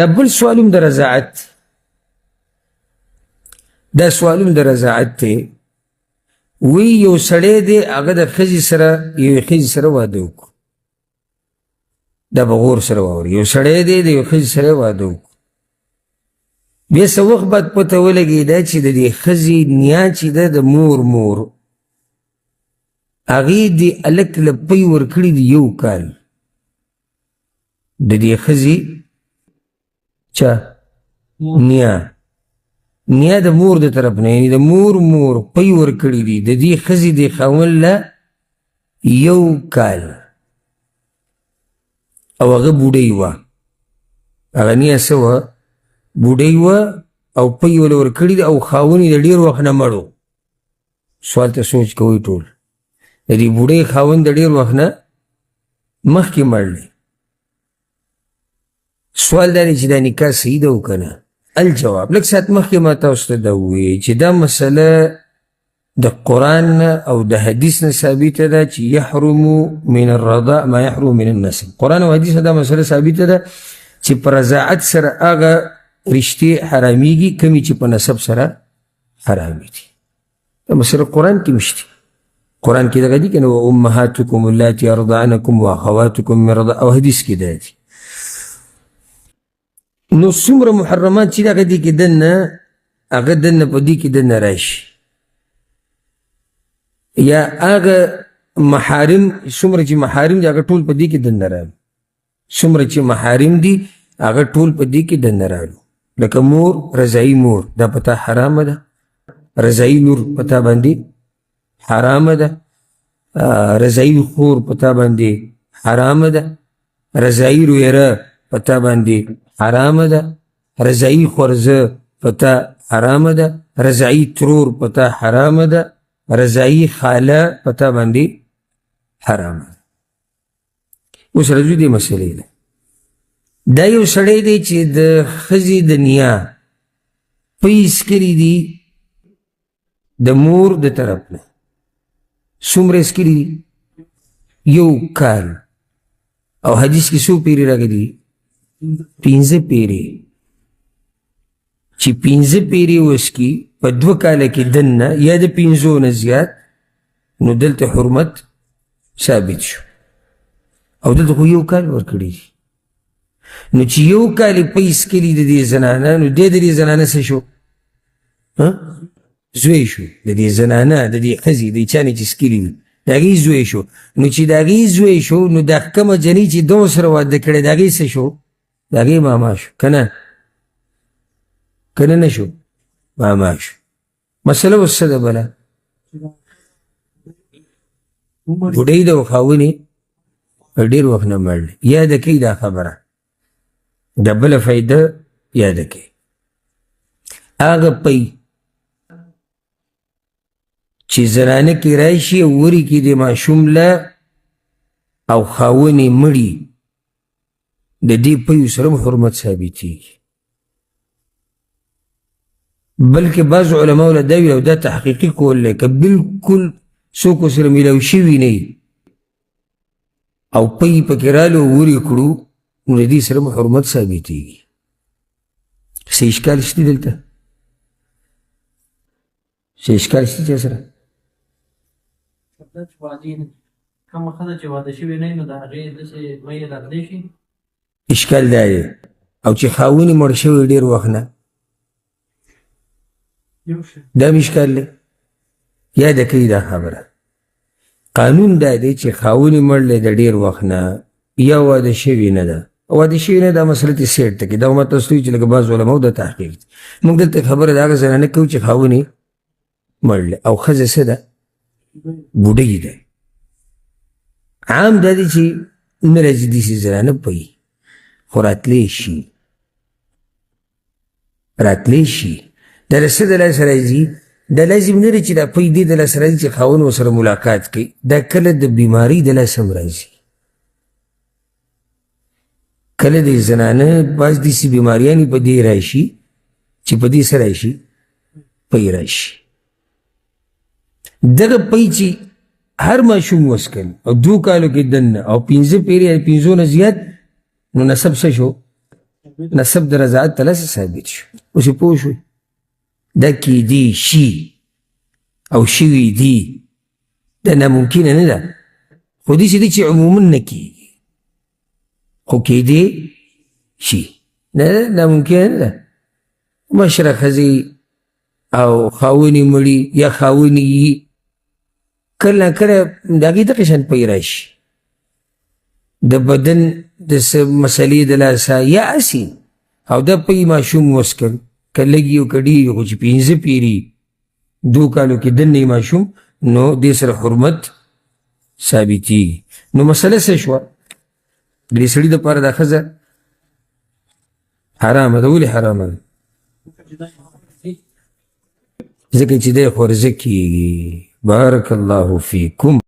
دا بل سوالم د رضاعت، دا سوالم د رضاعت دی. وی یو سړی دی هغه د ښځې سره یوې ښځې سره واده وکړو، دا به غور سره واوري. یو سړی دی د یو ښځې سره واده وکړو، بیا څه وخت بعد پته ولګېده چې د دې ښځې نیا چې ده د مور هغې دې هلک له پی ورکړي دي 1 کال د دې ښځې چا نیا د مور د طرف نه، یعنې د مور پی ورکړي دي د دې ښځې د خاوند له 1 کال، او هغه بوډۍ وه، هغه نیا څه وه؟ بوډۍ وه، او پی وله ورکړي دي، او خاوند یې د ډېر وخت نه مړ و. سوال ته سوچ کوئ ټول، د دې بوډۍ خاوند د ډېر وخت نه مخکې مړ دی. سوال دا دی چې دا نکاح صحیح ده او که نه؟ الجواب، لږ ساعت مخکې ما تاسو ته دا وویل چې دا مسله د قرآن او د حدیث نه ثابته ده چې یحرم من الرضاع ما یحرم من النسب. قرآن او حدیث دا مسله ثابته ده چې په رضاعت سره هغه رشتې حرامیږي کمې چې په نسب سره حرامې دي. دا مسله قرآن کې مشته، قرآن کې دغه دي که نه، وامهاتکم اللاتی ارضعنکم واخواتکم من رضاع، او حدیث کې دا دي. نو څومره محرمات چې دغه دي کې دننه هغه دننه په دې کې دننه راشي، یا هغه محارم څومره چې محارم دي هغه ټول په دې کې دننه رالو، څومره چې محارم دي هغه ټول په دې کې دننه رالو. لکه مور، رضاعي مور دا پتا حرامه ده، رضاعي لور پتا باندې حرامه ده، رضاعي خور پتا باندې حرامه ده، رضاعي رویره پتا باندې حرامه ده، رضاعي خورزه پتا حرامه ده، رضاعي ترور پتا حرامه ده، رضاعي خاله پتا باندې حرامه ده. اوس راځو دې مسئلې ده. دا یو سړی دی چې د ښځې د نیا پیس کړي دي د مور د طرف نه، څومره یې کړي دي؟ 1 کال. او حدیث کې څو پیرې راغلي؟ 15 پیرې. چې 15 پیرې وسکي په 2 کاله کې دننه یا د 15 نه زیات، نو دلته حرمت ثابت شو. او دلته خو 1 کال ورکړي دي، نو چې 1 کال یې پیس کړي د دې زنانه، نو دی د دې زنانه څه شو؟ زوی شو. د دې زنانه د دې ښځې د چا نه چې سکلي وي د هغې زوی شو. نو چې د هغې زوی شو، نو دا کومه جنۍ چې ده ورسره واده کړی د هغې څه شو؟ د هغې ماما شو، که نه؟ که نه شو؟ ماما شو. مسله اوس څه ده بله؟ بوډۍ ده او خاوند یې ډېر وخت نه مړ دی. یاده کوي دا خبره، دا بله فایده یاده کوي. هغه پی چې زنانه کې راشي او وري کې د ماشوم له او خاوند یې مړي، د دې پیو سره حرمت ثابتېږي. بلکې بعض علماو له دا ویل، او دا تحقیقي کول دی، که بلکل څوک ورسره میلاو شوي نه وي او پی پکې رالو وري کړو، نو د دې سره حرمت ثابتېږي. څه اشکال شته دلته؟ څه اشکال شته چا سره؟ کومه ښځه چې واده شوې نه وي، نو د هغې داسې میې راتلی شي؟ اشکال دا دی. او چې خاوند یې مړ شوی ډېر وخت نه، دا هم اشکال دی. یاده کوي دا خبره. قانون دا دی چې خاوند یې مړ دی د ډېر وخت نه، یا واده شوي نه ده. واده شوي نه دا مسله ترې سیټ ته کړي. دا ما تاسو ته وایي چې لکه بعض علماو دا تحقیق دی. موږ دلته خبره د هغه زنانه کوو چې خاوند یې مړ دی او ښځه څه ده؟ بوډۍ ده. عام دا دی چې نه راځي داسې زنانه پی، خو راتلی شي، راتلی شي. دا له څه د لاسه راځي؟ دا لازم نه دی چې دا پی دې د لاسه راځي چې خاوند ورسره ملاقات کوي. دا کله د بیمارۍ د لاسه هم راځي، کله د زنانه بعض داسې بیماریانې په دې راشي چې په دې څه راشي؟ پی راشي. دغه پی چې هر ماشوم وسکل او 2 کالو کې دننه او 15 پیرې 15 نه زیات، نو نسب څه شو؟ نسب د رضاعت ته لسه ثابت شو. اوس یې پوه شوئ دا کیدی شي او شوي دي دا ناممکنه نه ده، خو داسې دي چې عموما نه کېږي، خو کیدی شي نه ناممکنه نه ده. مشره ښځې او خاونې مړي یا خاونې یي کله نه کله د هغې دغې شان پی راشي د بدن د څه مسلې د لاسه یا هسې او دا پی ماشوم وسکل که لږ او که ډېر خو چې 5 پیري 2 کالو کې دننه ماشوم نو دې سره حرمت ثابتېږي. نو مسله څه شوه د دې سړي دپاره دا ښځه حرامه ده. ولې حرامه ده؟ ځکه چې دی خورزه کېږي. بارک الله فیکم.